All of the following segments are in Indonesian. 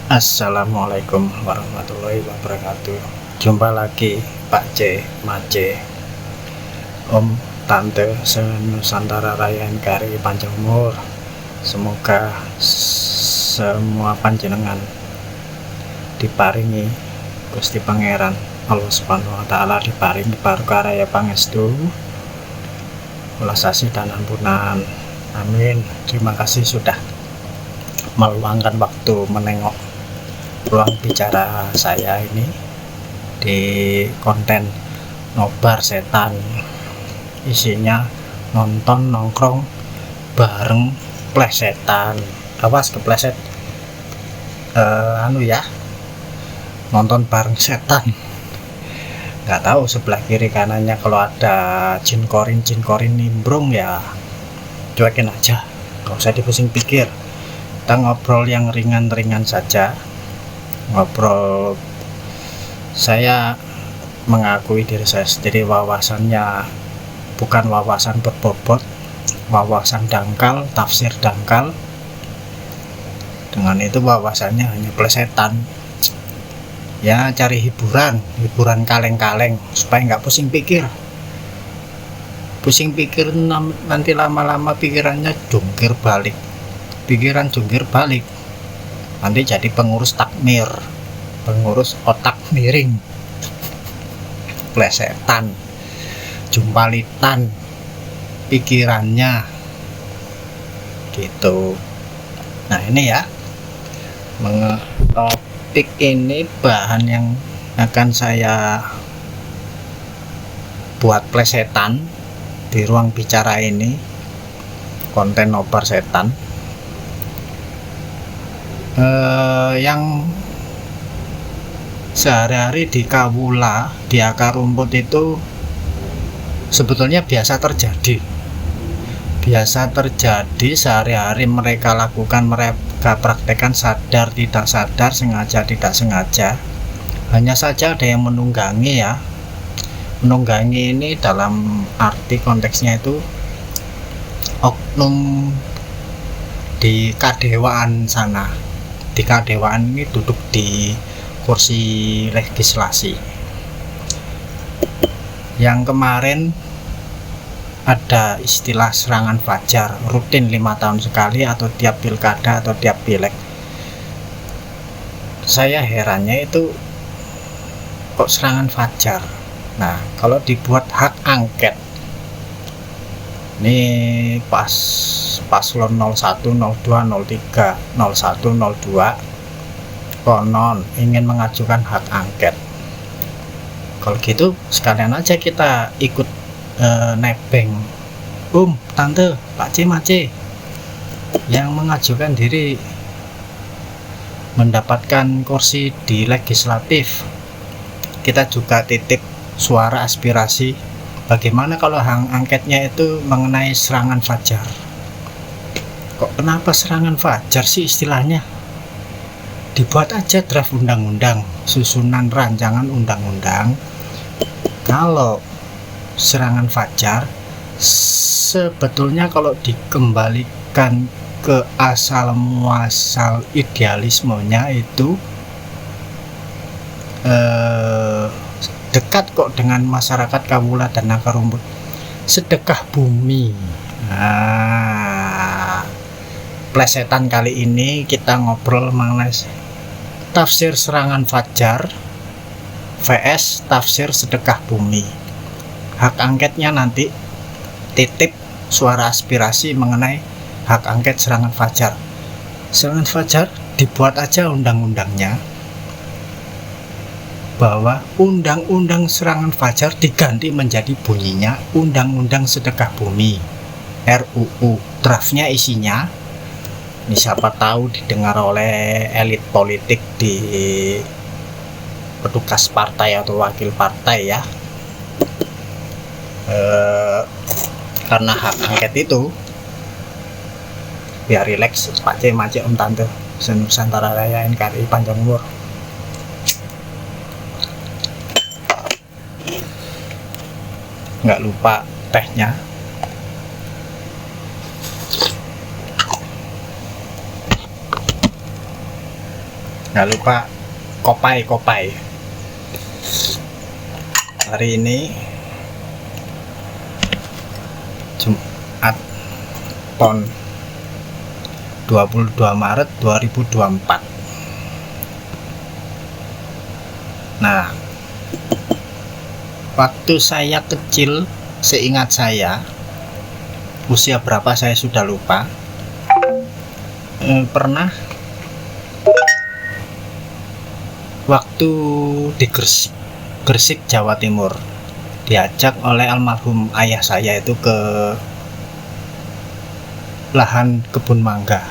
Assalamualaikum warahmatullahi wabarakatuh. Jumpa lagi Pak C, Mace, Om, Tante, Nusantara Raya NKRI panjang umur. Semoga semua panjenengan diparingi Gusti Pangeran Allah Subhanahu wa taala diparingi barokah raya pangestu welas asih dan ampunan. Amin. Terima kasih sudah meluangkan waktu menengok ruang bicara saya ini di konten nobar setan, isinya nonton nongkrong bareng plesetan. Awas kepleset nonton bareng setan. Nggak tahu sebelah kiri kanannya kalau ada jin korin nimbrung ya cuekin aja, nggak usah dipusing pikir. Kita ngobrol yang ringan-ringan saja. Ngobrol, saya mengakui diri saya sendiri wawasannya bukan wawasan berbobot, wawasan dangkal, tafsir dangkal. Dengan itu wawasannya hanya plesetan ya, cari hiburan kaleng-kaleng supaya nggak pusing pikir nanti lama-lama pikiran jungkir balik, nanti jadi pengurus takmir, pengurus otak miring, plesetan, jumpalitan pikirannya gitu. Nah ini ya, topik ini bahan yang akan saya buat plesetan di ruang bicara ini, konten nobar setan. Yang sehari-hari di kawula, di akar rumput itu sebetulnya biasa terjadi sehari-hari mereka lakukan, mereka praktekkan sadar tidak sadar, sengaja tidak sengaja. Hanya saja ada yang menunggangi ya. Menunggangi ini dalam arti konteksnya itu oknum di kadewaan sana. Di kadewaan ini duduk di kursi legislasi. Yang kemarin ada istilah serangan fajar, rutin 5 tahun sekali atau tiap pilkada atau tiap pileg. Saya herannya itu kok serangan fajar. Nah, kalau dibuat hak angket, ini paslon 01, 02, 03, 01, 02 konon ingin mengajukan hak angket. Kalau gitu sekalian aja kita ikut nebeng Om, Tante, Pak C, Mace yang mengajukan diri mendapatkan kursi di legislatif. Kita juga titip suara aspirasi. Bagaimana kalau hak angketnya itu mengenai serangan fajar? Kok kenapa serangan fajar sih istilahnya? Dibuat aja draft undang-undang, susunan rancangan undang-undang. Kalau serangan fajar, sebetulnya kalau dikembalikan ke asal muasal idealismenya itu dekat kok dengan masyarakat kawula dan akar rumput. Sedekah bumi. Nah, plesetan kali ini kita ngobrol mengenai tafsir serangan fajar vs tafsir sedekah bumi. Hak angketnya nanti titip suara aspirasi mengenai hak angket serangan fajar. Serangan fajar dibuat aja undang-undangnya, bahwa undang-undang serangan fajar diganti menjadi bunyinya undang-undang sedekah bumi, RUU. Draftnya isinya ini siapa tahu didengar oleh elit politik di petugas partai atau wakil partai ya. Karena hak angket itu biar rileks, Pak C, Mace, Om, Tante, Nusantara Raya NKRI panjang umur. Nggak lupa tehnya. Nggak lupa kopai. Hari ini Jumat Pon 22 Maret 2024. Nah, waktu saya kecil, seingat saya, usia berapa saya sudah lupa, pernah waktu di Gresik, Jawa Timur, diajak oleh almarhum ayah saya itu ke lahan kebun mangga,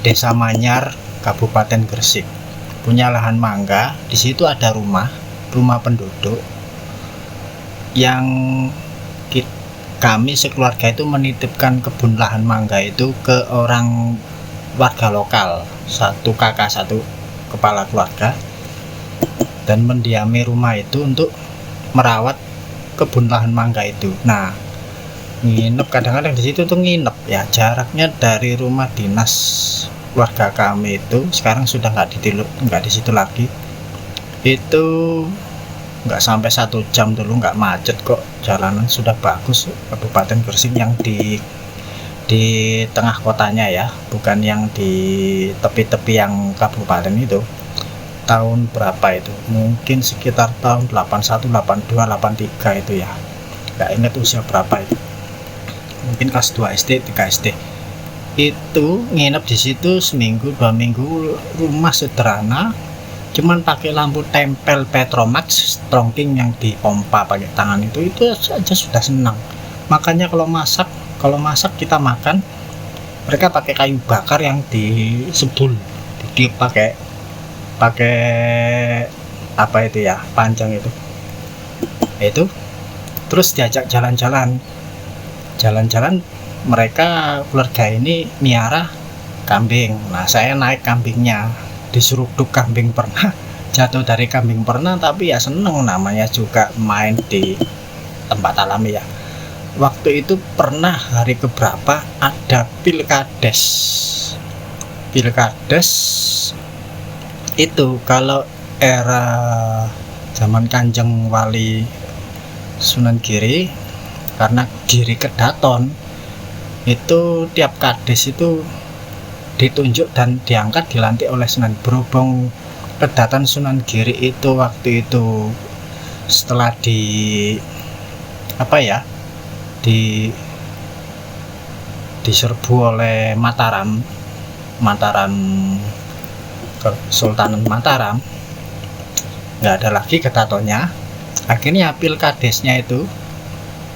Desa Manyar, Kabupaten Gresik. Punya lahan mangga, di situ ada rumah penduduk yang kami sekeluarga itu menitipkan kebun lahan mangga itu ke orang warga lokal, satu kakak satu kepala keluarga, dan mendiami rumah itu untuk merawat kebun lahan mangga itu. Nah, nginep kadang-kadang di situ tuh nginep ya, jaraknya dari rumah dinas warga kami itu sekarang sudah nggak di situ lagi, itu nggak sampai 1 jam dulu, nggak macet kok, jalanan sudah bagus. Kabupaten Gresik yang di tengah kotanya ya, bukan yang di tepi-tepi yang kabupaten itu. Tahun berapa itu, mungkin sekitar tahun 81, 82, 83 itu ya, nggak ingat usia berapa itu, mungkin kelas 2 SD, 3 SD. Itu nginep di situ seminggu 2 minggu, rumah sederhana, cuman pakai lampu tempel Petromax strongking yang dipompa pakai tangan, itu aja sudah senang. Makanya kalau masak kita makan, mereka pakai kayu bakar yang disebul, ditiup pakai apa itu ya, panjang itu. Terus diajak jalan-jalan, mereka keluarga ini miara kambing. Nah, saya naik kambingnya, disuruh duk kambing pernah, jatuh dari kambing pernah, tapi ya seneng, namanya juga main di tempat alami ya. Waktu itu pernah hari keberapa ada pilkades itu, kalau era zaman Kanjeng Wali Sunan Giri, karena Giri Kedaton, itu tiap kades itu ditunjuk dan diangkat, dilantik oleh Sunan. Berhubung Kedaton Sunan Giri itu waktu itu setelah diserbu oleh Mataram Kesultanan Mataram, nggak ada lagi Kedatonnya. Akhirnya pilkadesnya itu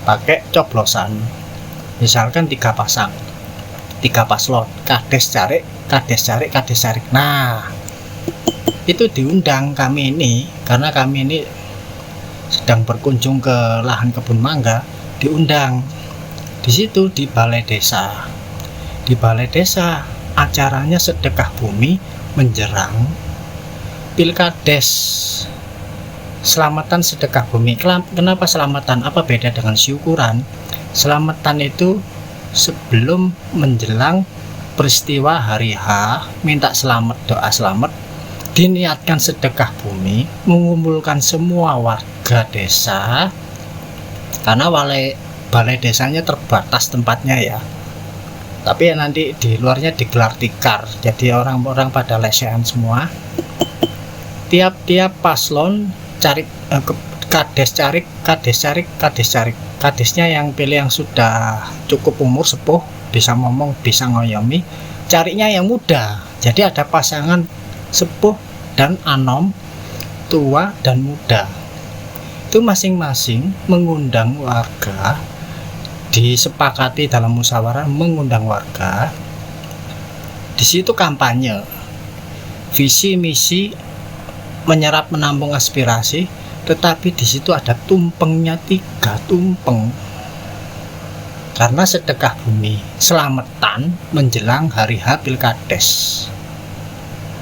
pakai coblosan, misalkan 3 paslon, kades cari. Nah, itu diundang kami ini, karena kami ini sedang berkunjung ke lahan kebun mangga, diundang di situ di balai desa. Acaranya sedekah bumi menjelang pilkades, selamatan sedekah bumi. Kenapa selamatan? Apa beda dengan syukuran? Selamatan itu sebelum menjelang peristiwa hari H, minta selamat, doa selamat, diniatkan sedekah bumi, mengumpulkan semua warga desa, karena balai desanya terbatas tempatnya ya, tapi ya nanti di luarnya digelar tikar, jadi orang-orang pada lesehan semua. Tiap paslon cari kadesnya yang pilih yang sudah cukup umur, sepuh, bisa ngomong, bisa ngoyomi, carinya yang muda. Jadi ada pasangan sepuh dan anom, tua dan muda, itu masing-masing mengundang warga, disepakati dalam musyawarah mengundang warga. Di situ kampanye, visi misi, menyerap menampung aspirasi, tetapi di situ ada tumpengnya, 3 tumpeng, karena sedekah bumi, selamatan menjelang hari H pilkades.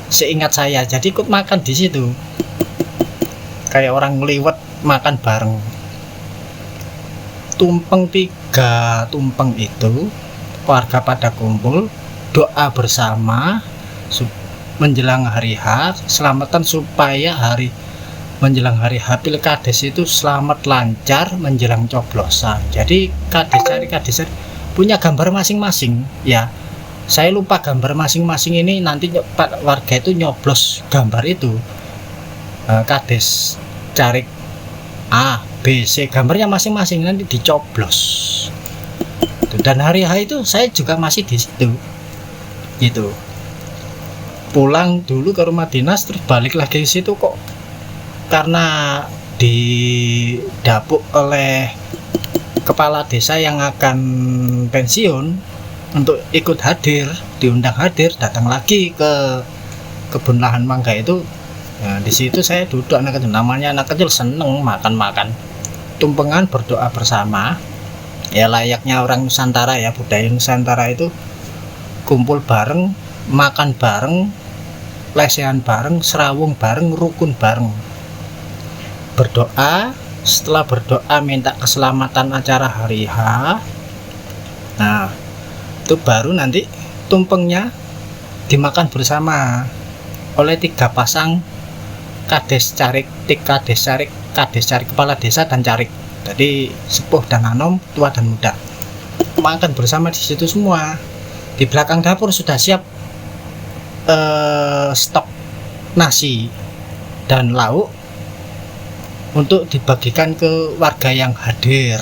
Seingat saya, jadi ikut makan di situ, kayak orang ngeliwet makan bareng. Tumpeng 3 tumpeng itu warga pada kumpul, doa bersama, menjelang hari H, selamatan supaya menjelang hari H Pilkades itu selamat lancar menjelang coblosan. Jadi kades punya gambar masing-masing ya. Saya lupa gambar masing-masing ini, nanti warga itu nyoblos gambar itu. Kades carik A, B, C, gambarnya masing-masing nanti dicoblos. Dan hari H itu saya juga masih di situ. Gitu. Pulang dulu ke rumah dinas, terus balik lagi ke situ kok, karena didapuk oleh kepala desa yang akan pensiun untuk ikut hadir, diundang hadir, datang lagi ke kebun lahan mangga itu. Nah, di situ saya duduk, anak kecil, namanya anak kecil seneng makan-makan, tumpengan berdoa bersama. Ya layaknya orang Nusantara ya, budaya Nusantara itu kumpul bareng, makan bareng, lesehan bareng, serawung bareng, rukun bareng. Berdoa, setelah berdoa minta keselamatan acara hari H. Nah, itu baru nanti tumpengnya dimakan bersama oleh 3 pasang kades carik, kepala desa dan carik. Jadi sepuh dan anom, tua dan muda, makan bersama di situ semua. Di belakang dapur sudah siap stok nasi dan lauk untuk dibagikan ke warga yang hadir.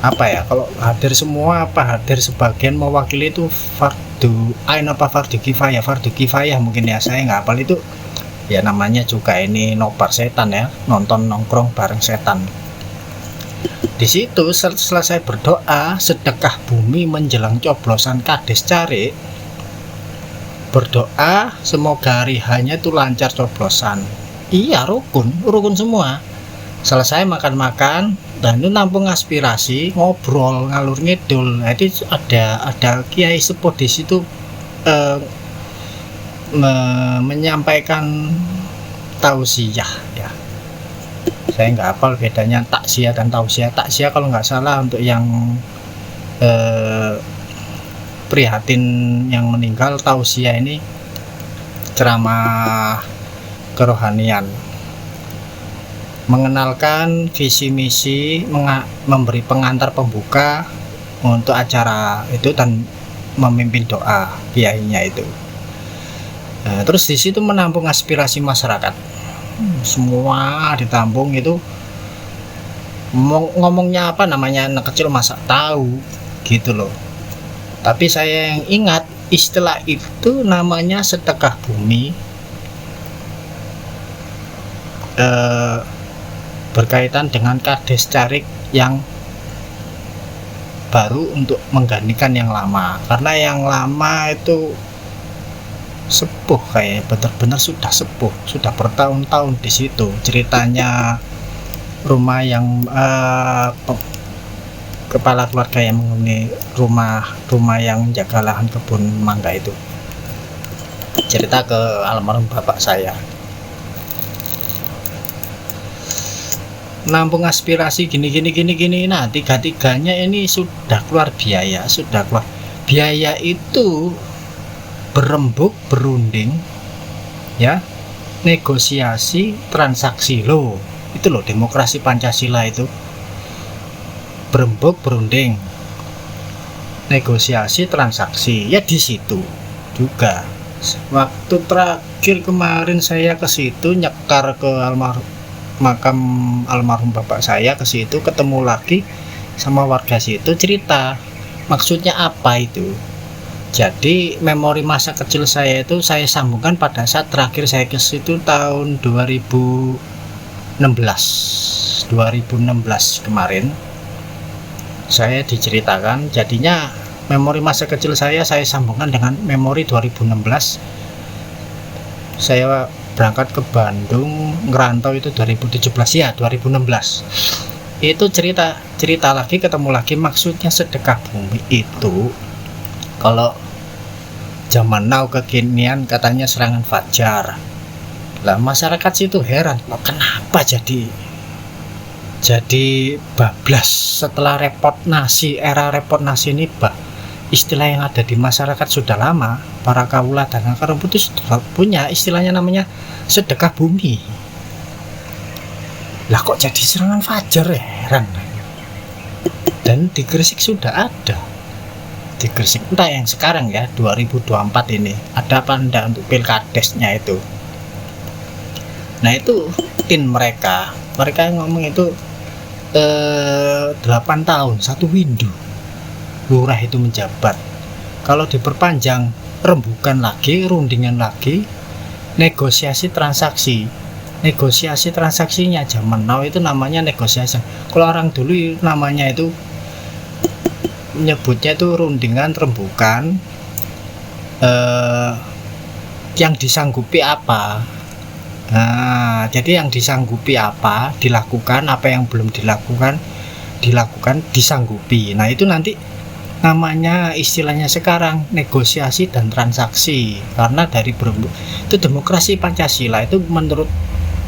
Apa ya, kalau hadir semua apa hadir sebagian mewakili itu fardu ain apa fardu kifayah mungkin ya, saya nggak hafal itu ya, namanya juga ini nobar setan ya, nonton nongkrong bareng setan. Di situ selesai berdoa, sedekah bumi menjelang coblosan kades carik, berdoa semoga hari hanya itu lancar coblosan. Iya, rukun semua. Selesai makan-makan, dan itu nampung aspirasi, ngobrol ngalur ngidul. Jadi ada kiai sepuh di situ menyampaikan tausiah ya. Saya nggak hafal bedanya takziah dan tausiah. Takziah kalau nggak salah untuk yang prihatin yang meninggal, tausiah ini ceramah kerohanian, mengenalkan visi misi, memberi pengantar pembuka untuk acara itu dan memimpin doa kiainya itu. Nah, terus di situ menampung aspirasi masyarakat, semua ditampung itu. Ngomongnya apa namanya, anak kecil masa tahu gitu loh. Tapi saya yang ingat istilah itu namanya sedekah bumi, berkaitan dengan kades carik yang baru untuk menggantikan yang lama, karena yang lama itu sepuh, kayak benar-benar sudah sepuh, sudah bertahun-tahun di situ. Ceritanya rumah yang kepala keluarga yang menghuni rumah yang menjaga lahan kebun mangga itu, cerita ke almarhum bapak saya. Nampung aspirasi gini. Nah, tiga-tiganya ini sudah keluar biaya, biaya itu berembuk berunding ya, negosiasi transaksi loh, itu loh demokrasi Pancasila itu, berembuk berunding negosiasi transaksi ya. Di situ juga waktu terakhir kemarin saya ke situ nyekar ke makam almarhum bapak saya, ke situ ketemu lagi sama warga situ, cerita maksudnya apa itu. Jadi memori masa kecil saya itu saya sambungkan pada saat terakhir saya ke situ tahun 2016 kemarin. Saya diceritakan, jadinya memori masa kecil saya sambungkan dengan memori 2016. Saya berangkat ke Bandung, ngerantau itu 2017 ya, 2016. Itu cerita lagi, ketemu lagi, maksudnya sedekah bumi itu kalau zaman now kekinian katanya serangan fajar. Lah masyarakat situ heran, kenapa jadi bablas setelah era repot nasi ini istilah yang ada di masyarakat sudah lama. Para kaula dan akar rumput itu sudah punya istilahnya, namanya sedekah bumi. Lah kok jadi serangan fajar ya, heran. Dan di Gresik sudah ada, di Gresik entah yang sekarang ya 2024 ini ada apa enggak untuk pilkadesnya itu. Nah itu tin mereka ngomong itu 8 tahun satu window lurah itu menjabat. Kalau diperpanjang rembukan lagi, rundingan lagi, negosiasi transaksinya zaman now itu namanya negosiasi. Kalau orang dulu namanya itu menyebutnya itu rundingan, rembukan, yang disanggupi apa. Nah, jadi yang disanggupi apa dilakukan, apa yang belum dilakukan disanggupi. Nah itu nanti namanya istilahnya sekarang negosiasi dan transaksi. Karena dari itu demokrasi Pancasila itu menurut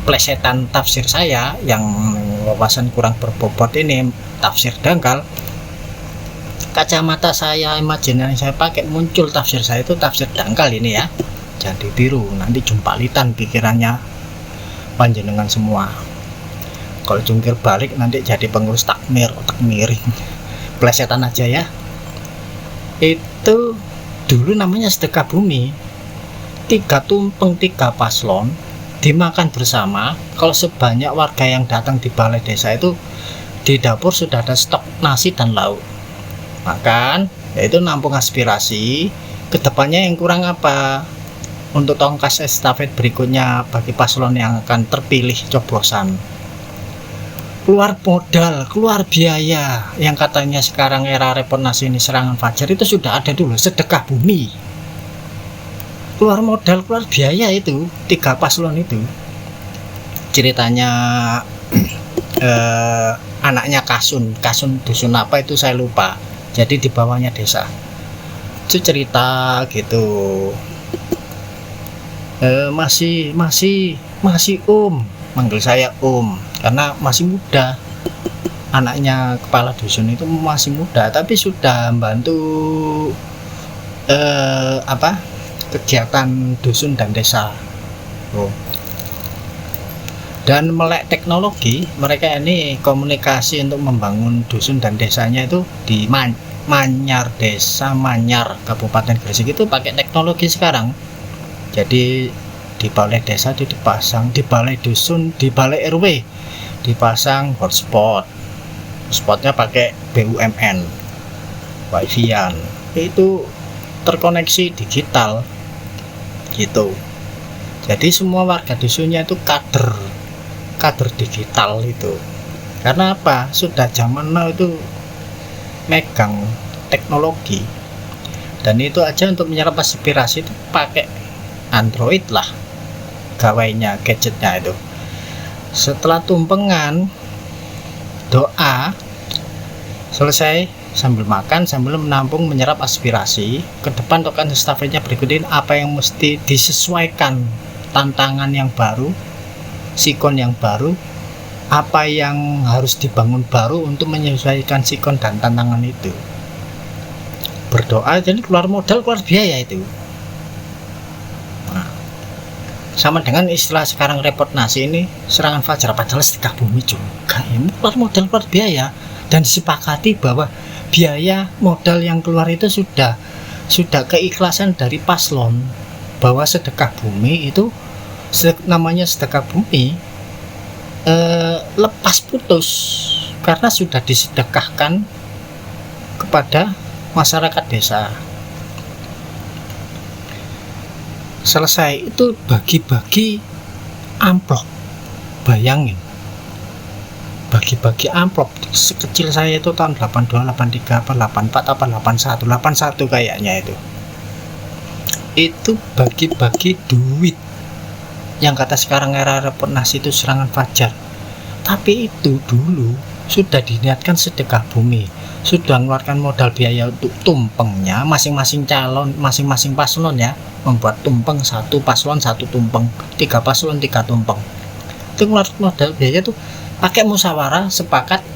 plesetan tafsir saya yang wawasan kurang berbobot ini, tafsir dangkal, kacamata saya, imajinasi saya pakai, muncul tafsir saya itu tafsir dangkal ini ya, jangan ditiru, nanti jumpalitan pikirannya panjenengan semua. Kalau jungkir balik nanti jadi pengurus takmir, otak miring. Plesetan aja ya. Itu dulu namanya sedekah bumi, 3 tumpeng 3 paslon dimakan bersama. Kalau sebanyak warga yang datang di balai desa itu, di dapur sudah ada stok nasi dan lauk, makan, yaitu nampung aspirasi. Kedepannya yang kurang apa untuk tongkas estafet berikutnya bagi paslon yang akan terpilih coblosan. Keluar modal, keluar biaya, yang katanya sekarang era reformasi ini serangan fajar, itu sudah ada dulu sedekah bumi. Keluar modal, keluar biaya itu 3 paslon itu. Ceritanya anaknya Kasun dusun apa itu saya lupa, jadi di bawahnya desa itu cerita gitu. Masih manggil saya karena masih muda. Anaknya kepala dusun itu masih muda, tapi sudah membantu kegiatan dusun dan desa. Dan melek teknologi, mereka ini komunikasi untuk membangun dusun dan desanya itu di Manyar, Desa Manyar, Kabupaten Gresik itu pakai teknologi sekarang. Jadi di balai desa itu dipasang, di balai dusun, di balai RW dipasang hotspot. Hotspotnya pakai BUMN, wifi-an, itu terkoneksi digital gitu. Jadi semua warga dusunnya itu kader digital itu. Karena apa? Sudah zaman now itu megang teknologi. Dan itu aja untuk menyerap aspirasi itu pakai Android lah gawainya, gadgetnya itu. Setelah tumpengan, doa selesai, sambil makan, sambil menampung, menyerap aspirasi. Ke depan tokan estafetnya berikutin apa yang mesti disesuaikan, tantangan yang baru, sikon yang baru, apa yang harus dibangun baru untuk menyesuaikan sikon dan tantangan itu. Berdoa, jadi keluar modal, keluar biaya itu. Sama dengan istilah sekarang repot nasi ini serangan fajar, padahal sedekah bumi juga ya, keluar modal keluar biaya. Dan disepakati bahwa biaya modal yang keluar itu sudah keikhlasan dari paslon, bahwa sedekah bumi itu namanya sedekah bumi lepas putus karena sudah disedekahkan kepada masyarakat desa. Selesai itu bagi-bagi amplop, bayangin, bagi-bagi amplop. Sekecil saya itu tahun 82, 83, 84, 81 kayaknya itu bagi-bagi duit. Yang kata sekarang era reformasi itu serangan fajar, tapi itu dulu sudah diniatkan sedekah bumi, sudah mengeluarkan modal biaya untuk tumpengnya masing-masing calon, masing-masing paslon ya, membuat tumpeng, 1 paslon 1 tumpeng, 3 paslon 3 tumpeng. Itu mengeluarkan modal biaya tuh pakai musyawarah, sepakat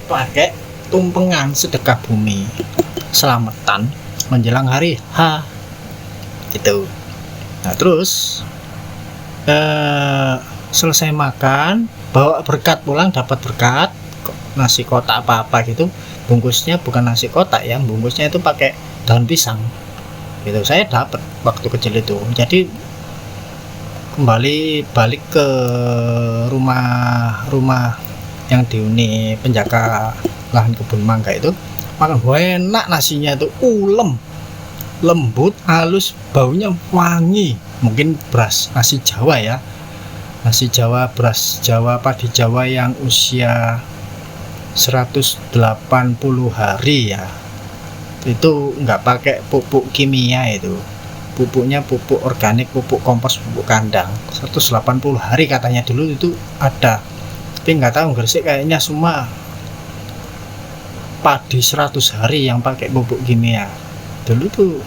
pakai tumpengan sedekah bumi, selamatan. menjelang hari H gitu. Nah terus selesai makan, bawa berkat pulang, dapat berkat nasi kotak apa gitu, bungkusnya bukan nasi kotak ya, bungkusnya itu pakai daun pisang gitu. Saya dapat waktu kecil itu. Jadi kembali balik ke rumah yang dihuni penjaga lahan kebun mangga itu, makan enak nasinya itu, lembut, halus, baunya wangi. Mungkin beras nasi Jawa ya, nasi Jawa, beras Jawa, padi Jawa yang usia 180 hari ya, itu nggak pakai pupuk kimia, itu pupuknya pupuk organik, pupuk kompos, pupuk kandang. 180 hari katanya dulu itu ada, tapi nggak tahu Gresik kayaknya semua padi 100 hari yang pakai pupuk kimia. Dulu tuh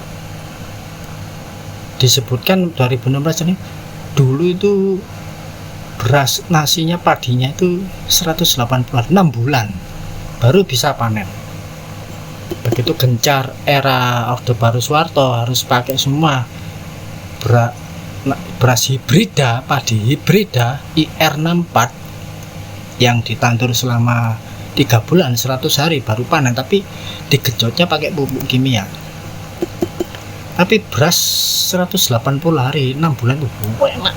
disebutkan 2016 ini, dulu itu beras nasinya, padinya itu 180 hari, 6 bulan baru bisa panen. Begitu gencar era Orde Baru Soeharto, harus pakai semua beras hibrida, padi hibrida IR64 yang ditandur selama 3 bulan 100 hari baru panen, tapi digejotnya pakai pupuk kimia. Tapi beras 180 hari 6 bulan itu enak,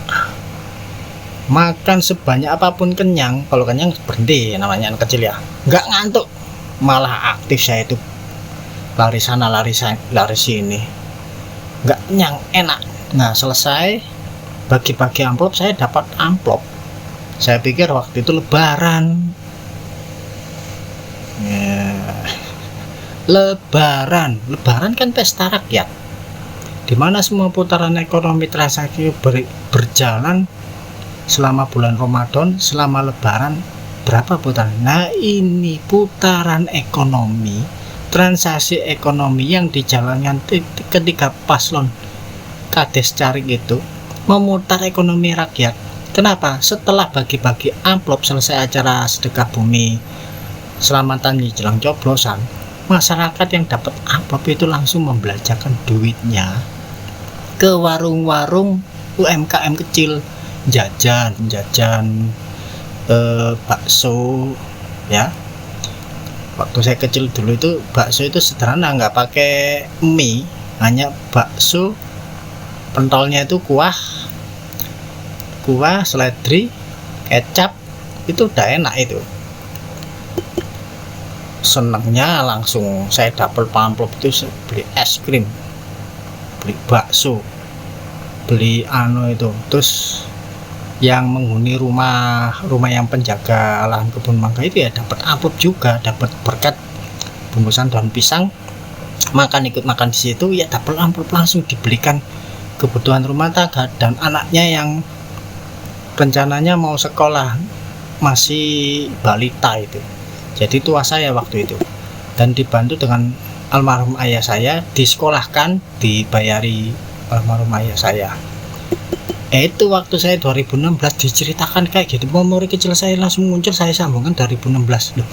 makan sebanyak apapun kenyang. Kalau kenyang berhenti, namanya anak kecil ya, nggak ngantuk, malah aktif. Saya itu lari sana lari sini, nggak kenyang, enak. Nah selesai bagi-bagi amplop, saya dapat amplop. Saya pikir waktu itu lebaran ya. Lebaran kan pesta rakyat, dimana semua putaran ekonomi transaksi berjalan selama bulan Ramadan, selama lebaran. Berapa putaran? Nah ini putaran ekonomi, transaksi ekonomi yang dijalankan ketika paslon Kades Carik itu memutar ekonomi rakyat. Kenapa? Setelah bagi-bagi amplop, selesai acara sedekah bumi, selamatan jelang coblosan, masyarakat yang dapat amplop itu langsung membelanjakan duitnya ke warung-warung UMKM kecil, jajan bakso ya. Waktu saya kecil dulu itu bakso itu sederhana, nggak pakai mie, hanya bakso, pentolnya itu kuah, seledri, kecap, itu udah enak itu. Senangnya langsung saya double amplop itu, beli es krim, beli bakso, beli itu. Terus yang menghuni rumah yang penjaga lahan kebun mangga itu ya dapat amplop juga, dapat berkat bungkusan daun pisang. Ikut makan di situ ya, dapat amplop, langsung dibelikan kebutuhan rumah tangga dan anaknya yang rencananya mau sekolah, masih balita itu. Jadi tua saya waktu itu, dan dibantu dengan almarhum ayah saya, disekolahkan, dibayari almarhum ayah saya. Itu waktu saya 2016 diceritakan kayak gitu, memori kecil saya langsung muncul, saya sambungkan 2016. Loh,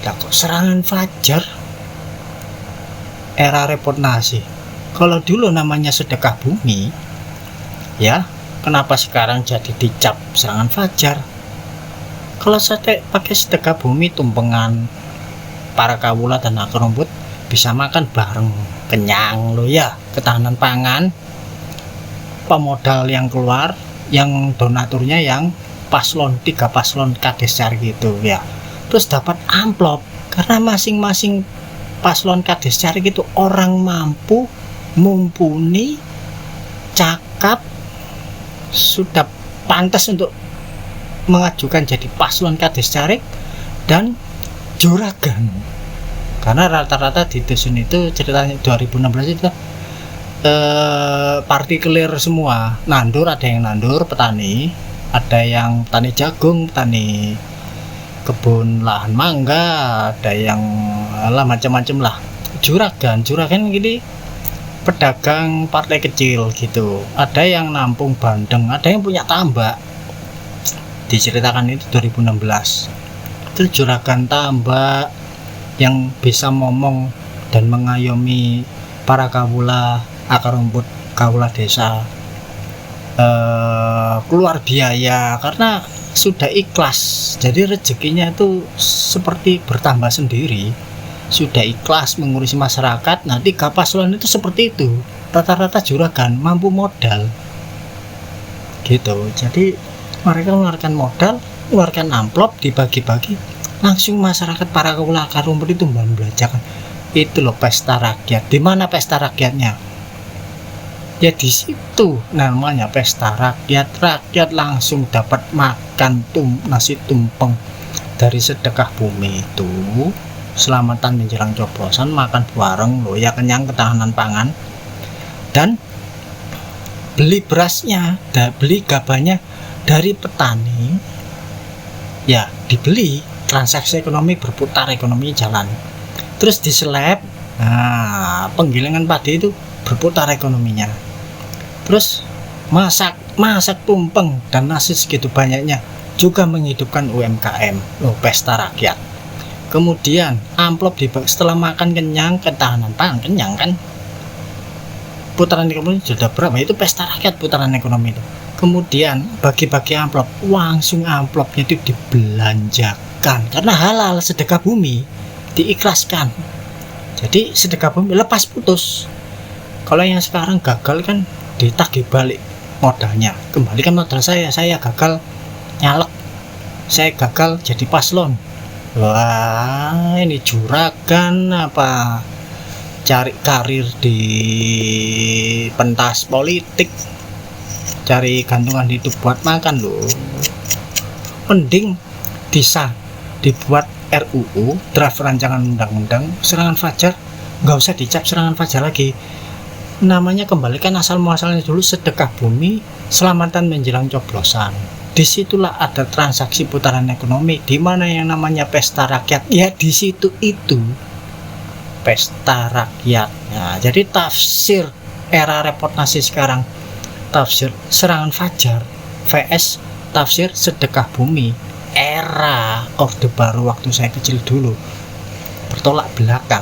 kok serangan fajar era repot nasi? Kalau dulu namanya sedekah bumi ya, kenapa sekarang jadi dicap serangan fajar? Kalau saya pakai sedekah bumi, tumpengan para kawula dan akar rumput bisa makan bareng, kenyang loh ya, ketahanan pangan. Pemodal yang keluar, yang donaturnya yang paslon, 3 paslon Kades Carik gitu ya. Terus dapat amplop, karena masing-masing paslon Kades Carik itu orang mampu, mumpuni, cakap, sudah pantas untuk mengajukan jadi paslon Kades Carik dan juragan. Karena rata-rata di dusun itu ceritanya 2016 itu partikelir semua, nandur, ada yang nandur petani, ada yang petani jagung, petani kebun lahan mangga, ada yang macam-macam lah. Juragan gini, pedagang partai kecil gitu, ada yang nampung bandeng, ada yang punya tambak. Diceritakan itu 2016. Itu juragan tambak yang bisa ngomong dan mengayomi para kawula akar rumput kawula desa keluar biaya karena sudah ikhlas. Jadi rezekinya itu seperti bertambah sendiri, sudah ikhlas mengurusi masyarakat. Nah 3 paslon itu seperti itu, rata-rata juragan, mampu modal gitu. Jadi mereka mengeluarkan modal, mengeluarkan amplop, dibagi-bagi langsung masyarakat para kawula akar rumput itu membelanjakan. Itu loh pesta rakyat. Di mana pesta rakyatnya? Ya di situ namanya pesta rakyat. Rakyat langsung dapat makan nasi tumpeng dari sedekah bumi itu. Selamatan menjelang coblosan, makan bareng loh ya, kenyang, ketahanan pangan. Dan beli berasnya, beli gabahnya dari petani, ya dibeli, transaksi ekonomi berputar, ekonomi jalan. Terus diseleb, nah penggilingan padi itu berputar ekonominya. Terus masak tumpeng dan nasi segitu banyaknya juga menghidupkan UMKM, loh pesta rakyat. Kemudian amplop setelah makan kenyang, ketahanan pangan kenyang kan, putaran ekonomi sudah berapa? Itu pesta rakyat putaran ekonomi itu. Kemudian bagi-bagi amplop, langsung amplopnya itu dibelanjakan karena halal, sedekah bumi, diikhlaskan. Jadi sedekah bumi lepas putus. Kalau yang sekarang gagal kan ditagih balik modalnya, kembalikan modal saya gagal nyalek, saya gagal jadi paslon. Wah ini juragan apa, cari karir di pentas politik, cari gantungan hidup buat makan loh. Mending dibuat RUU, draft rancangan undang-undang serangan fajar, nggak usah dicap serangan fajar lagi, namanya kembalikan asal muasalnya dulu, sedekah bumi, selamatan menjelang coblosan. Disitulah ada transaksi putaran ekonomi, di mana yang namanya pesta rakyat ya di situ itu pesta rakyat. Nah, jadi tafsir era reportasi sekarang, tafsir serangan fajar vs tafsir sedekah bumi era orde baru waktu saya kecil dulu, bertolak belakang.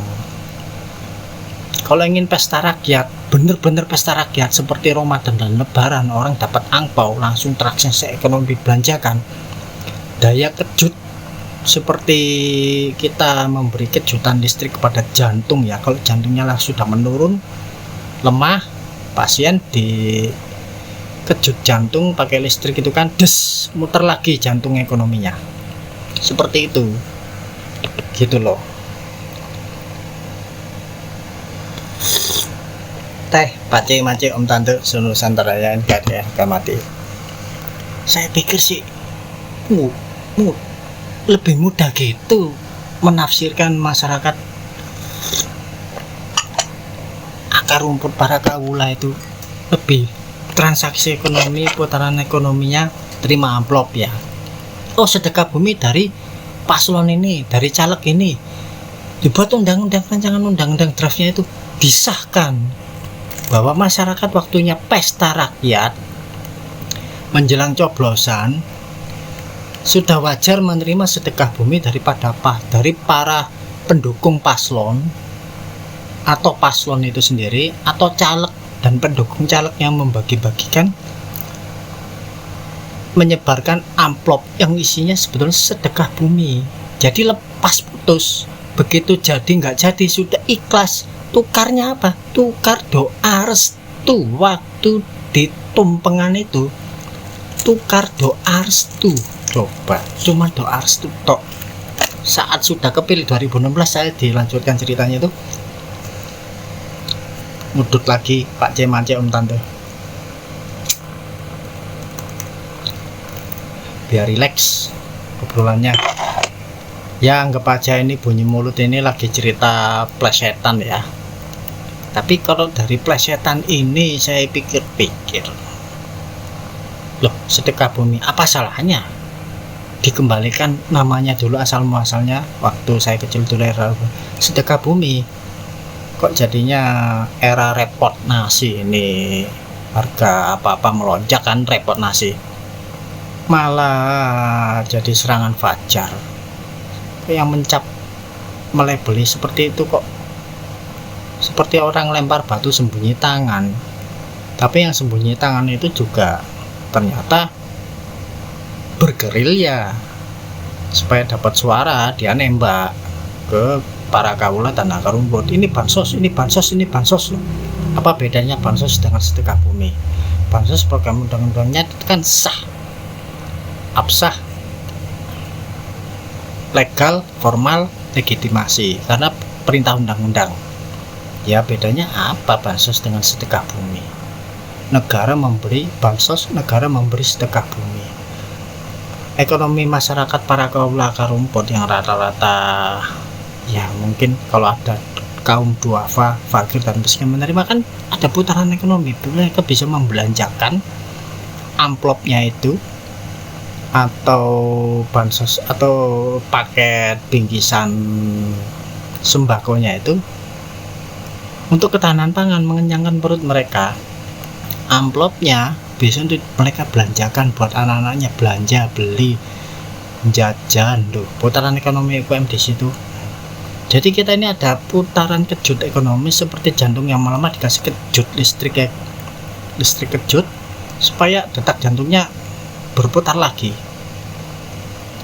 Kalau ingin pesta rakyat, bener-bener pesta rakyat seperti Ramadan dan Lebaran, orang dapat angpau langsung, transaksi ekonomi belanjakan, daya kejut seperti kita memberi kejutan listrik kepada jantung ya. Kalau jantungnya lah sudah menurun, lemah, pasien di kejut jantung pakai listrik itu kan, des, muter lagi jantung ekonominya, seperti itu gitu loh. Teh pace mace om tante Nusantara ya, enggak mati. Saya pikir sih lebih mudah gitu menafsirkan masyarakat akar rumput para kawula itu, lebih transaksi ekonomi, putaran ekonominya terima amplop ya. Oh sedekah bumi dari paslon ini, dari caleg ini, dibuat undang-undang, rancangan undang-undang draftnya itu disahkan bahwa masyarakat waktunya pesta rakyat menjelang coblosan sudah wajar menerima sedekah bumi dari para pendukung paslon atau paslon itu sendiri, atau caleg dan pendukung caleg yang membagi-bagikan, menyebarkan amplop yang isinya sebetulnya sedekah bumi. Jadi lepas putus, begitu jadi nggak jadi sudah ikhlas. Tukarnya apa? Tukar doa restu. Waktu di tumpengan itu tukar doa restu. Coba cuma doa restu tok. Saat sudah kepilih 2016 saya dilanjutkan ceritanya itu, ngudut lagi Pak C Mance om tante biar rileks obrolannya ya. Anggap aja ini bunyi mulut ini lagi cerita plesetan ya. Tapi kalau dari plesetan ini saya pikir-pikir, loh sedekah bumi apa salahnya dikembalikan namanya dulu asal muasalnya waktu saya kecil dulu era sedekah bumi. Kok jadinya era repot nasi ini, harga apa-apa melonjak kan, repot nasi malah jadi serangan fajar yang mencap melebeli seperti itu. Kok seperti orang lempar batu sembunyi tangan. Tapi yang sembunyi tangan itu juga ternyata bergerilya supaya dapat suara, dia nembak ke para kaula dan akar rumput. Ini bansos, ini bansos, ini bansos loh. Apa bedanya bansos dengan sedekah bumi? Bansos program undang-undangnya kan sah, absah, legal, formal, legitimasi karena perintah undang-undang. Ya bedanya apa bansos dengan sedekah bumi? Negara memberi bansos, negara memberi sedekah bumi. Ekonomi masyarakat para kaula akar rumput yang rata-rata ya mungkin kalau ada kaum duafa, fakir dan miskin menerima, kan ada putaran ekonomi. Mereka bisa membelanjakan amplopnya itu atau bansos atau paket bingkisan sembakonya itu untuk ketahanan pangan, mengenyangkan perut mereka. Amplopnya bisa untuk mereka belanjakan buat anak-anaknya, belanja, beli, jajan. Tuh putaran ekonomi UKM di situ. Jadi kita ini ada putaran kejut ekonomi, seperti jantung yang melemah dikasih kejut listrik kejut supaya detak jantungnya berputar lagi,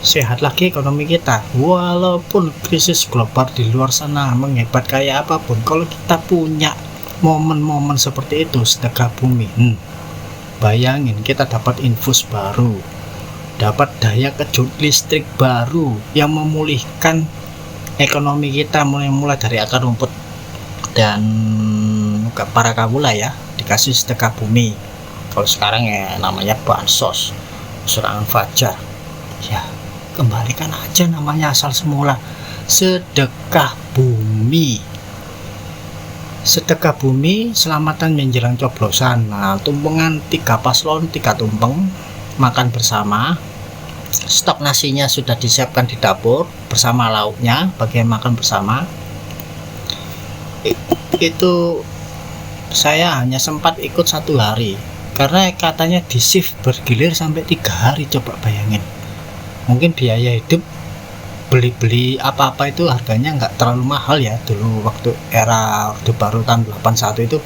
sehat lagi ekonomi kita. Walaupun krisis global di luar sana menghebat kayak apapun, kalau kita punya momen-momen seperti itu sedekah bumi, bayangin kita dapat infus baru, dapat daya kejut listrik baru yang memulihkan ekonomi kita mulai dari akar rumput dan para kaula ya, dikasih sedekah bumi. Kalau sekarang ya namanya bansos, serangan fajar. Ya kembalikan aja namanya asal semula, sedekah bumi. Sedekah bumi, selamatan menjelang coblosan. Nah, tumpengan 3 paslon, 3 tumpeng, makan bersama. Stok nasinya sudah disiapkan di dapur bersama lauknya, bagian makan bersama. Itu saya hanya sempat ikut 1 hari karena katanya di shift bergilir sampai 3 hari. Coba bayangin, mungkin biaya hidup beli apa-apa itu harganya nggak terlalu mahal ya. Dulu waktu era Orde Baru tahun 81 itu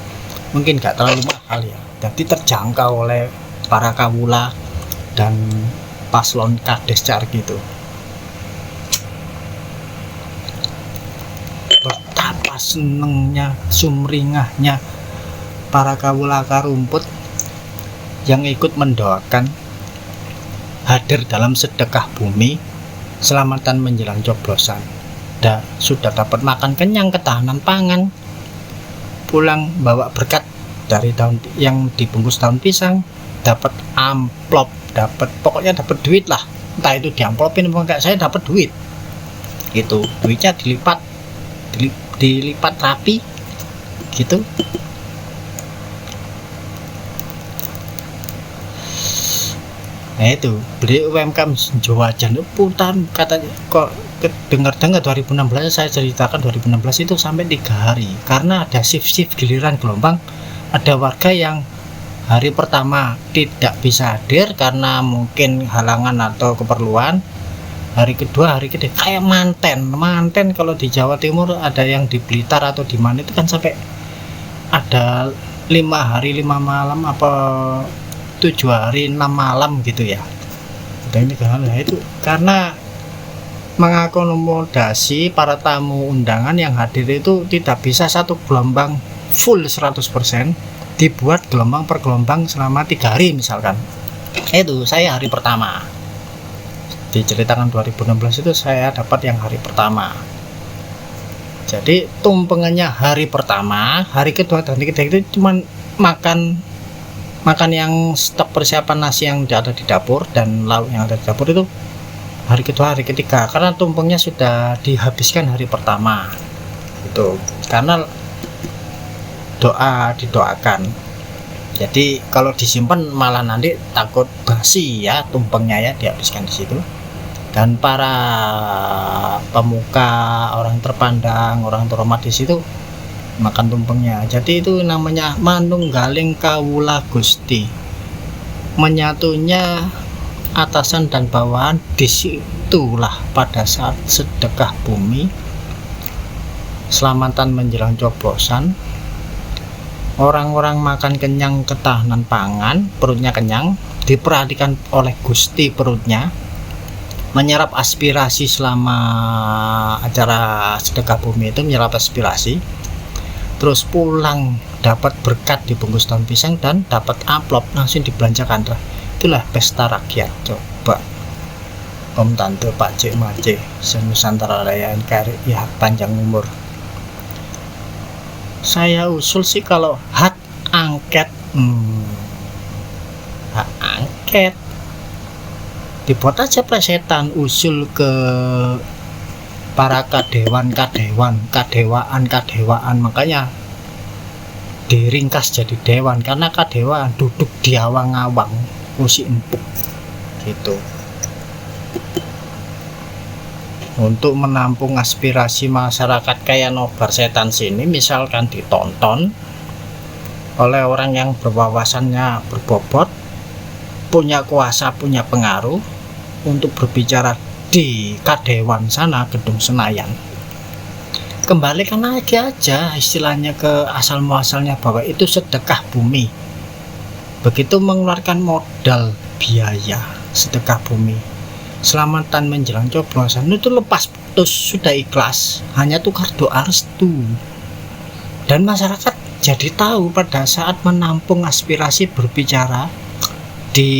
mungkin nggak terlalu mahal ya, jadi terjangkau oleh para kaula dan paslon kades car gitu. Betapa senengnya, sumringahnya para kaula akar rumput yang ikut mendoakan hadir dalam sedekah bumi, selamatan menjelang coblosan. Sudah dapat makan kenyang, ketahanan pangan, pulang bawa berkat dari daun yang dibungkus daun pisang, dapat amplop, pokoknya dapat duit lah. Entah itu diamplopin apa enggak, saya dapat duit. Gitu, duitnya dilipat rapi gitu. Nah itu beli UMKM Jawa Jan putar, katanya kok dengar-dengar 2016 saya ceritakan 2016 itu sampai 3 hari karena ada shift giliran gelombang. Ada warga yang hari pertama tidak bisa hadir karena mungkin halangan atau keperluan. Hari kedua, hari ketiga kayak manten kalau di Jawa Timur ada yang di Blitar atau di mana itu kan sampai ada 5 hari 5 malam apa 7 hari 6 malam gitu ya. Dan ini itu karena mengakomodasi para tamu undangan yang hadir itu tidak bisa satu gelombang full 100%, dibuat gelombang per gelombang selama 3 hari misalkan. Itu saya hari pertama diceritakan 2016 itu saya dapat yang hari pertama. Jadi tumpengannya hari pertama, hari kedua dan ketiga itu cuman makan yang stok persiapan nasi yang ada di dapur dan lauk yang ada di dapur itu hari kedua, hari ketiga, karena tumpengnya sudah dihabiskan hari pertama itu karena didoakan. Jadi kalau disimpan malah nanti takut basi ya tumpengnya ya, dihabiskan di situ. Dan para pemuka, orang terpandang, orang terhormat di situ makan tumpengnya. Jadi itu namanya manunggaling kawula Gusti, menyatunya atasan dan bawahan. Disitulah pada saat sedekah bumi selamatan menjelang coblosan. Orang-orang makan kenyang, ketahanan pangan, perutnya kenyang, diperhatikan oleh Gusti perutnya, menyerap aspirasi selama acara sedekah bumi itu, menyerap aspirasi, terus pulang dapat berkat dibungkus daun pisang dan dapat amplop langsung dibelanjakan. Itulah pesta rakyat. Coba Om Tante Pak Cik Mace Nusantara Raya NKRI ya, panjang umur. Saya usul sih kalau hak angket hak angket dibuat aja plesetan, usul ke para kadewaan, makanya diringkas jadi dewan, karena kadewaan duduk di awang-awang usi empuk gitu, untuk menampung aspirasi masyarakat kayak nobar setan sini. Misalkan ditonton oleh orang yang berwawasannya berbobot, punya kuasa, punya pengaruh untuk berbicara di Kadewan sana, Gedung Senayan. Kembalikan lagi aja istilahnya ke asal muasalnya, bahwa itu sedekah bumi. Begitu mengeluarkan modal biaya sedekah bumi, selamatan menjelang coblosan itu lepas putus, sudah ikhlas, hanya tukar doa restu. Dan masyarakat jadi tahu pada saat menampung aspirasi berbicara di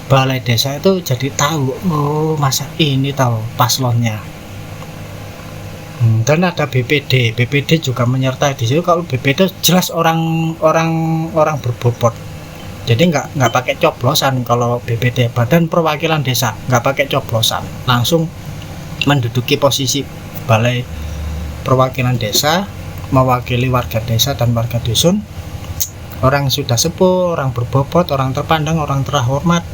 balai desa itu, jadi tahu, oh masa ini tahu paslonnya. Dan ada BPD juga menyertai di situ. Kalau BPD jelas orang berbobot, jadi nggak pakai coblosan. Kalau BPD, Badan Perwakilan Desa, nggak pakai coblosan, langsung menduduki posisi balai perwakilan desa, mewakili warga desa dan warga dusun, orang sudah sepuh, orang berbobot, orang terpandang, orang terhormat.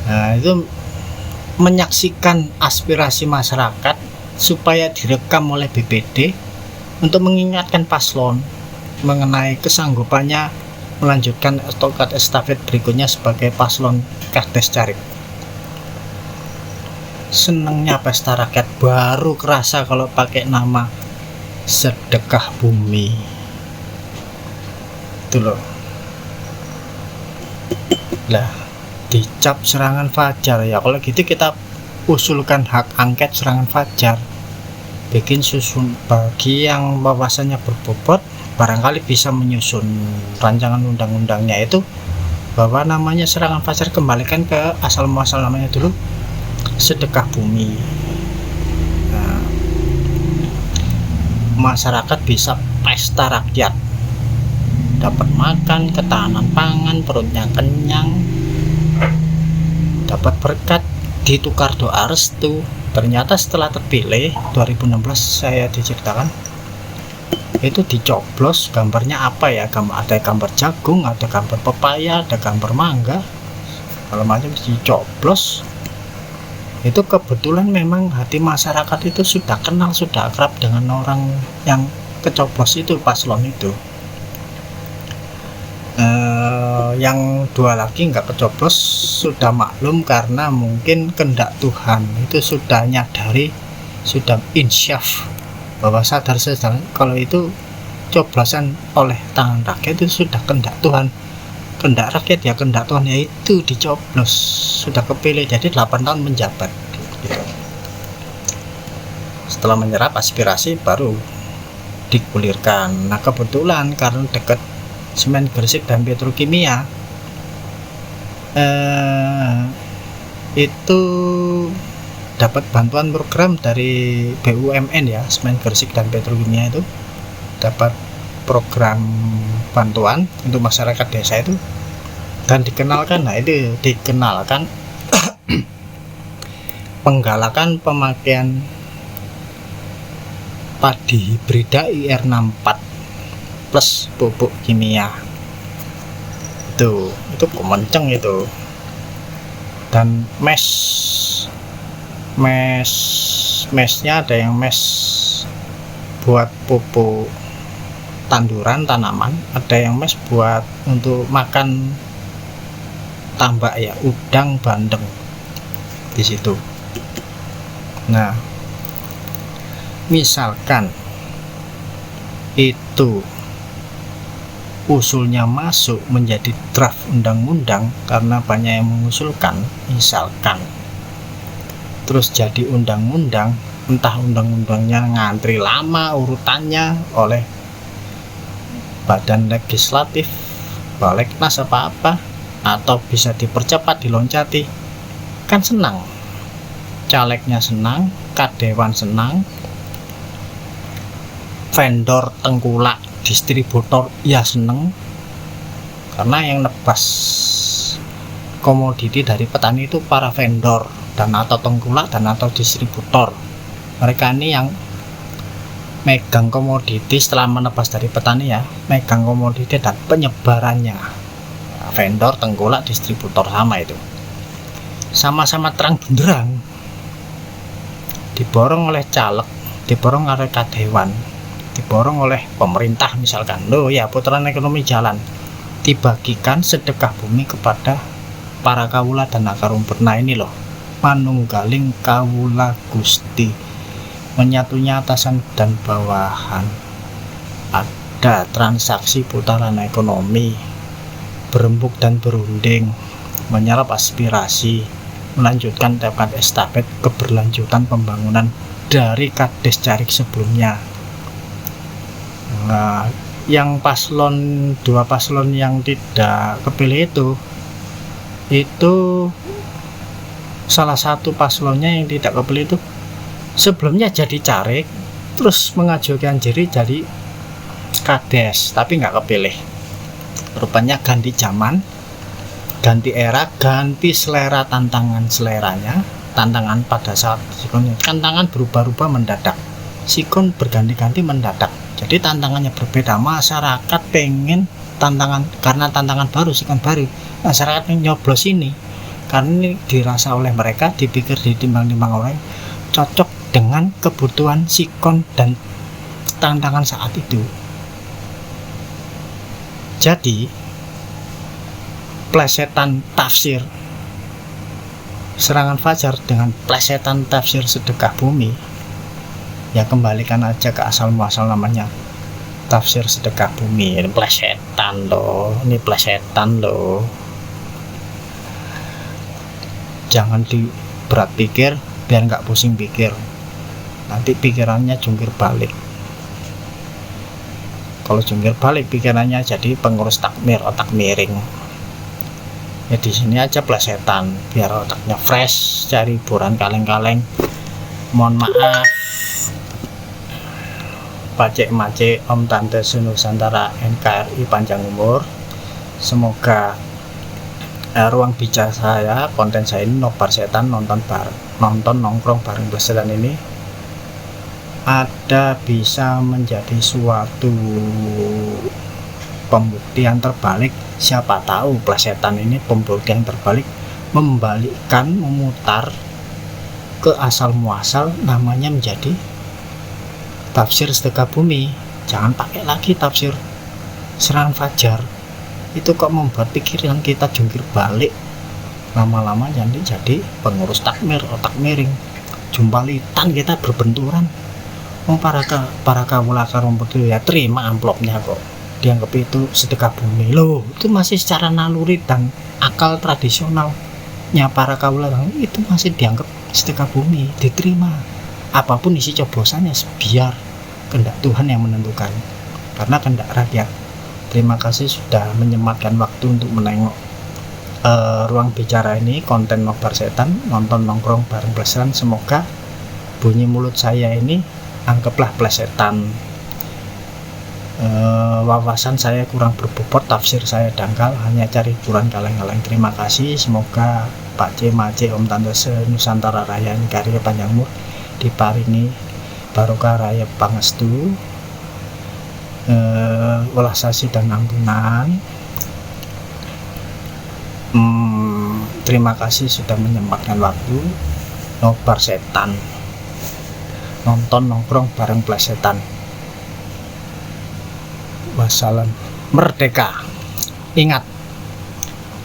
Nah, itu menyaksikan aspirasi masyarakat supaya direkam oleh BPD untuk mengingatkan paslon mengenai kesanggupannya melanjutkan tongkat estafet berikutnya sebagai paslon Kades Carik. Senengnya pesta rakyat baru kerasa kalau pakai nama sedekah bumi itu loh. Lah dicap serangan fajar ya, kalau gitu kita usulkan hak angket serangan fajar, bikin susun. Bagi yang wawasannya berbobot, barangkali bisa menyusun rancangan undang-undangnya itu, bahwa namanya serangan fajar, kembalikan ke asal muasal namanya dulu, sedekah bumi. Nah, masyarakat bisa pesta rakyat, dapat makan, ketahanan pangan, perutnya kenyang, dapat berkat, ditukar doa restu. Ternyata setelah terpilih 2016 saya diceritakan itu dicoblos, gambarnya apa ya, ada gambar jagung, ada gambar pepaya, ada gambar mangga, kalau macam dicoblos. Itu kebetulan memang hati masyarakat itu sudah kenal, sudah akrab dengan orang yang kecoblos itu, paslon itu. Yang dua lagi nggak kecoblos sudah maklum, karena mungkin kehendak Tuhan, itu sudah nyadari, sudah insyaf bahwa sadar kalau itu coblosan oleh tangan rakyat itu sudah kehendak Tuhan, kehendak rakyat ya kehendak Tuhan, yaitu dicoblos, sudah kepilih, jadi 8 tahun menjabat gitu. Setelah menyerap aspirasi baru digulirkan. Nah kebetulan karena dekat semen Gresik dan petrokimia, itu dapat bantuan program dari BUMN ya, semen Gresik dan petrokimia itu dapat program bantuan untuk masyarakat desa itu, dan dikenalkan. Nah itu dikenalkan penggalakan pemakaian padi hibrida IR64 plus pupuk kimia itu kemenceng itu. Dan mesnya ada yang mes buat pupuk tanduran tanaman, ada yang mes buat untuk makan tambak ya, udang, bandeng di situ. Nah misalkan itu usulnya masuk menjadi draft undang-undang karena banyak yang mengusulkan, misalkan terus jadi undang-undang, entah undang-undangnya ngantri lama urutannya oleh badan legislatif, Balegnas apa-apa, atau bisa dipercepat, diloncati, kan senang, calegnya senang, kadewan senang, vendor tengkulak distributor ya seneng, karena yang nebas komoditi dari petani itu para vendor dan atau tengkulak dan atau distributor. Mereka ini yang megang komoditi setelah menebas dari petani ya, megang komoditi dan penyebarannya. Vendor, tengkulak, distributor sama itu, sama-sama terang benderang diborong oleh caleg, diborong oleh kadewan, diborong oleh pemerintah misalkan. Loh ya, putaran ekonomi jalan, dibagikan sedekah bumi kepada para kawula dan akar rumput. Nah ini loh, manunggaling kawula Gusti, menyatunya atasan dan bawahan. Ada transaksi putaran ekonomi, berembuk dan berunding, menyerap aspirasi, melanjutkan tepkat estafet keberlanjutan pembangunan dari Kades Carik sebelumnya. Nah, yang dua paslon yang tidak kepilih itu salah satu paslonnya yang tidak kepilih itu sebelumnya jadi carik, terus mengajukan diri jadi Kades, tapi nggak kepilih. Rupanya ganti zaman, ganti era, ganti selera, tantangan seleranya, tantangan pada saat sikon, tantangan berubah-ubah mendadak, sikon berganti-ganti mendadak. Jadi tantangannya berbeda, masyarakat pengen tantangan, karena tantangan baru, sikon baru, masyarakat nyoblos ini karena ini dirasa oleh mereka, dipikir, ditimbang-timbang oleh cocok dengan kebutuhan sikon dan tantangan saat itu. Jadi plesetan tafsir serangan fajar dengan plesetan tafsir sedekah bumi, ya kembalikan aja ke asal muasal namanya tafsir sedekah bumi. Ini plesetan loh, ini plesetan loh. Jangan berat pikir, biar nggak pusing pikir, nanti pikirannya jungkir balik. Kalau jungkir balik pikirannya jadi pengurus takmir, otak miring. Ya di sini aja plesetan biar otaknya fresh, cari hiburan kaleng-kaleng. Mohon maaf Pacek Macek, Om Tante Nusantara NKRI panjang umur. Semoga ruang bicara saya, konten saya ini nobar setan, nonton nongkrong bareng besetan ini ada bisa menjadi suatu pembuktian terbalik. Siapa tahu plesetan ini pembuktian terbalik, membalikkan, memutar ke asal muasal, namanya menjadi tafsir sedekah bumi. Jangan pakai lagi tafsir serangan fajar, itu kok membuat pikiran kita jungkir balik, lama-lama jadi pengurus takmir, otak miring, jumpalitan, kita berbenturan. Para kawula akar rumput itu ya terima amplopnya kok, dianggap itu sedekah bumi. Loh, itu masih secara naluri dan akal tradisionalnya para kawula itu masih dianggap sedekah bumi, diterima apapun isi coblosannya, biar kehendak Tuhan yang menentukan, karena kehendak rakyat. Terima kasih sudah menyematkan waktu untuk menengok ruang bicara ini, konten nobar setan, nonton nongkrong bareng plesetan. Semoga bunyi mulut saya ini anggaplah plesetan. Wawasan saya kurang berbobot, tafsir saya dangkal, hanya cari hiburan kaleng-kaleng. Terima kasih. Semoga Pak C, Mace, Om Tante Nusantara Raya karya panjang umur, diparingi barokah raya pangestu, welas asih dan ampunan. Terima kasih sudah menyempatkan waktu nobar setan, nonton nongkrong bareng plesetan. Wassalam, merdeka. Ingat,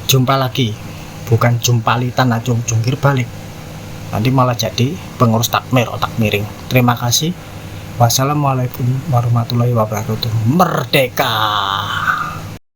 jumpa lagi, bukan jumpalitan atau jungkir balik, nanti malah jadi pengurus takmir, otak miring. Terima kasih. Wassalamualaikum warahmatullahi wabarakatuh. Merdeka!